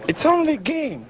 It's only a game.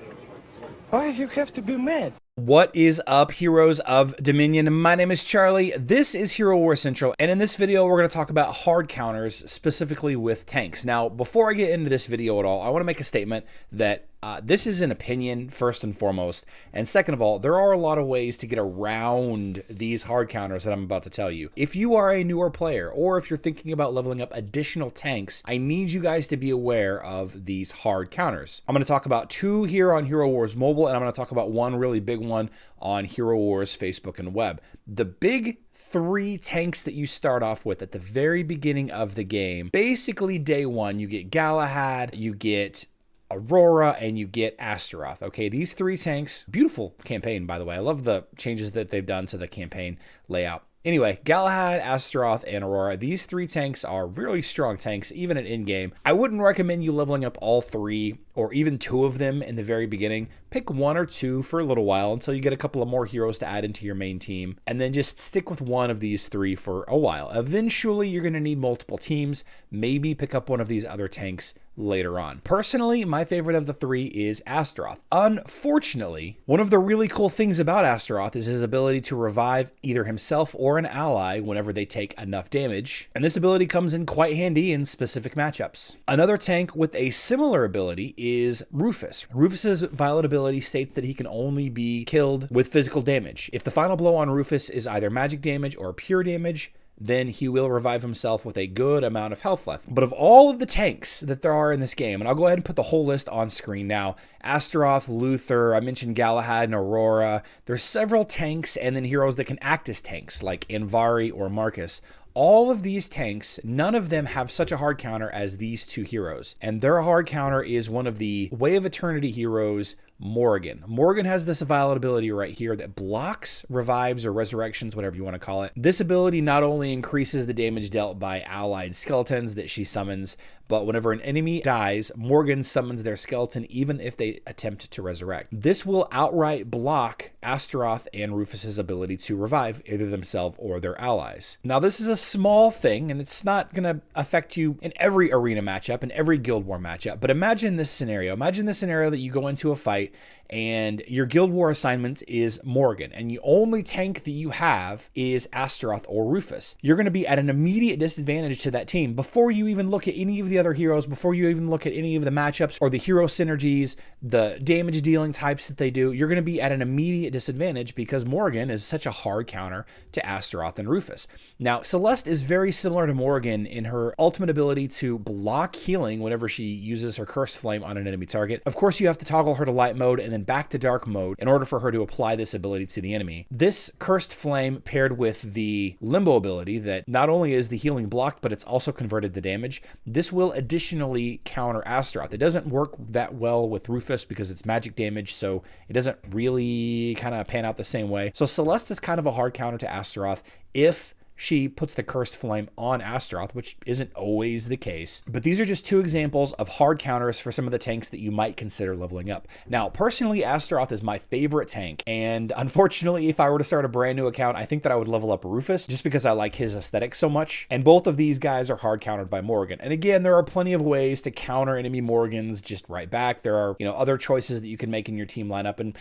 Why you have to be mad? What is up, heroes of Dominion? My name is Charlie. This is Hero War Central, and in this video, we're going to talk about hard counters, specifically with tanks. Now, before I get into this video at all, I want to make a statement that this is an opinion, first and foremost, and second of all, there are a lot of ways to get around these hard counters that I'm about to tell you. If you are a newer player, or if you're thinking about leveling up additional tanks, I need you guys to be aware of these hard counters. I'm going to talk about two here on Hero Wars Mobile, and I'm going to talk about one really big one on Hero Wars Facebook and web. The big three tanks that you start off with at the very beginning of the game, basically day one, you get Galahad, you get Aurora, and you get Astaroth. Okay, these three tanks, beautiful campaign, by the way. I love the changes that they've done to the campaign layout. Anyway, Galahad, Astaroth, and Aurora, these three tanks are really strong tanks, even at in-game. I wouldn't recommend you leveling up all three, or even two of them in the very beginning. Pick one or two for a little while until you get a couple of more heroes to add into your main team, and then just stick with one of these three for a while. Eventually, you're going to need multiple teams. Maybe pick up one of these other tanks later on. Personally, my favorite of the three is Astaroth. Unfortunately, one of the really cool things about Astaroth is his ability to revive either himself or an ally whenever they take enough damage, and this ability comes in quite handy in specific matchups. Another tank with a similar ability is Rufus. Rufus's violet ability states that he can only be killed with physical damage. If the final blow on Rufus is either magic damage or pure damage, then he will revive himself with a good amount of health left. But of all of the tanks that there are in this game, and I'll go ahead and put the whole list on screen now, Astaroth, Luther, I mentioned Galahad and Aurora, there's several tanks and then heroes that can act as tanks, like Anvari or Marcus. All of these tanks, none of them have such a hard counter as these two heroes. And their hard counter is one of the Way of Eternity heroes, Morgan. Morgan has this violet ability right here that blocks, revives, or resurrections, whatever you want to call it. This ability not only increases the damage dealt by allied skeletons that she summons, but whenever an enemy dies, Morgan summons their skeleton even if they attempt to resurrect. This will outright block Astaroth and Rufus's ability to revive either themselves or their allies. Now, this is a small thing, and it's not going to affect you in every arena matchup, in every Guild War matchup, but imagine this scenario. Imagine the scenario that you go into a fight and your Guild War assignment is Morgan, and the only tank that you have is Astaroth or Rufus. You're going to be at an immediate disadvantage to that team before you even look at any of the other heroes, before you even look at any of the matchups or the hero synergies, the damage dealing types that they do. You're going to be at an immediate disadvantage because Morgan is such a hard counter to Astaroth and Rufus. Now, Celeste is very similar to Morgan in her ultimate ability to block healing whenever she uses her Cursed Flame on an enemy target. Of course, you have to toggle her to light mode and then back to dark mode in order for her to apply this ability to the enemy. This Cursed Flame paired with the Limbo ability that not only is the healing blocked, but it's also converted to damage. This will additionally counter Astaroth. It doesn't work that well with Rufus because it's magic damage, so it doesn't really kind of pan out the same way. So Celeste is kind of a hard counter to Astaroth if she puts the Cursed Flame on Astaroth, which isn't always the case. But these are just two examples of hard counters for some of the tanks that you might consider leveling up. Now, personally, Astaroth is my favorite tank, and unfortunately, if I were to start a brand new account, I think that I would level up Rufus just because I like his aesthetic so much. And both of these guys are hard countered by Morgan. And again, there are plenty of ways to counter enemy Morgans just right back. There are, other choices that you can make in your team lineup. And,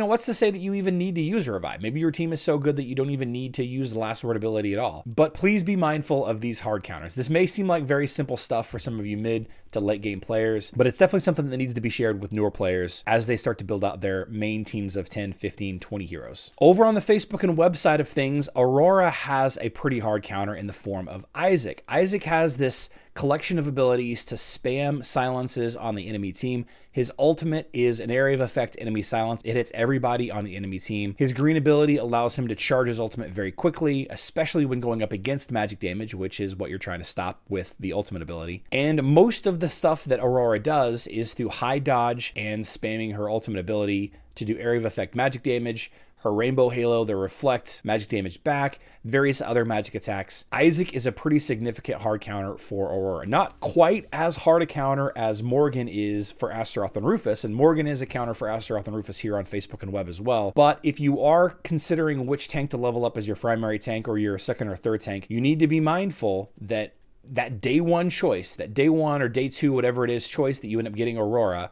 what's to say that you even need to use a revive? Maybe your team is so good that you don't even need to use the last word ability at all. But please be mindful of these hard counters. This may seem like very simple stuff for some of you mid to late game players, but it's definitely something that needs to be shared with newer players as they start to build out their main teams of 10, 15, 20 heroes. Over on the Facebook and web side of things, Aurora has a pretty hard counter in the form of Isaac. Isaac has this collection of abilities to spam silences on the enemy team. His ultimate is an area of effect enemy silence. It hits everybody on the enemy team. His green ability allows him to charge his ultimate very quickly, especially when going up against magic damage, which is what you're trying to stop with the ultimate ability. And most of the stuff that Aurora does is through high dodge and spamming her ultimate ability to do area of effect magic damage, her Rainbow Halo, the Reflect, magic damage back, various other magic attacks. Isaac is a pretty significant hard counter for Aurora. Not quite as hard a counter as Morgan is for Astaroth and Rufus, and Morgan is a counter for Astaroth and Rufus here on Facebook and web as well. But if you are considering which tank to level up as your primary tank or your second or third tank, you need to be mindful that that day one choice, that day one or day two, whatever it is, choice that you end up getting Aurora,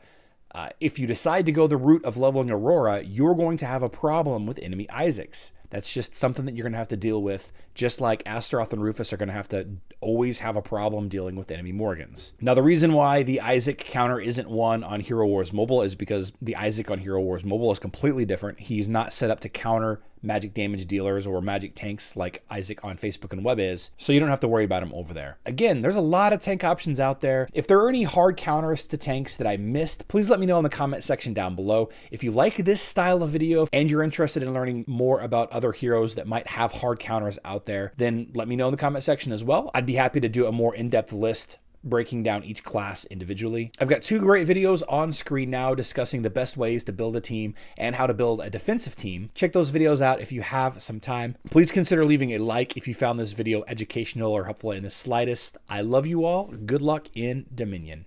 If you decide to go the route of leveling Aurora, you're going to have a problem with enemy Isaacs. That's just something that you're going to have to deal with, just like Astaroth and Rufus are going to have to always have a problem dealing with enemy Morgans. Now, the reason why the Isaac counter isn't one on Hero Wars Mobile is because the Isaac on Hero Wars Mobile is completely different. He's not set up to counter magic damage dealers or magic tanks like Isaac on Facebook and web is, so you don't have to worry about him over there. Again, there's a lot of tank options out there. If there are any hard counters to tanks that I missed, please let me know in the comment section down below. If you like this style of video and you're interested in learning more about other heroes that might have hard counters out there, then let me know in the comment section as well. I'd be happy to do a more in-depth list breaking down each class individually. I've got 2 great videos on screen now discussing the best ways to build a team and how to build a defensive team. Check those videos out if you have some time. Please consider leaving a like if you found this video educational or helpful in the slightest. I love you all. Good luck in Dominion.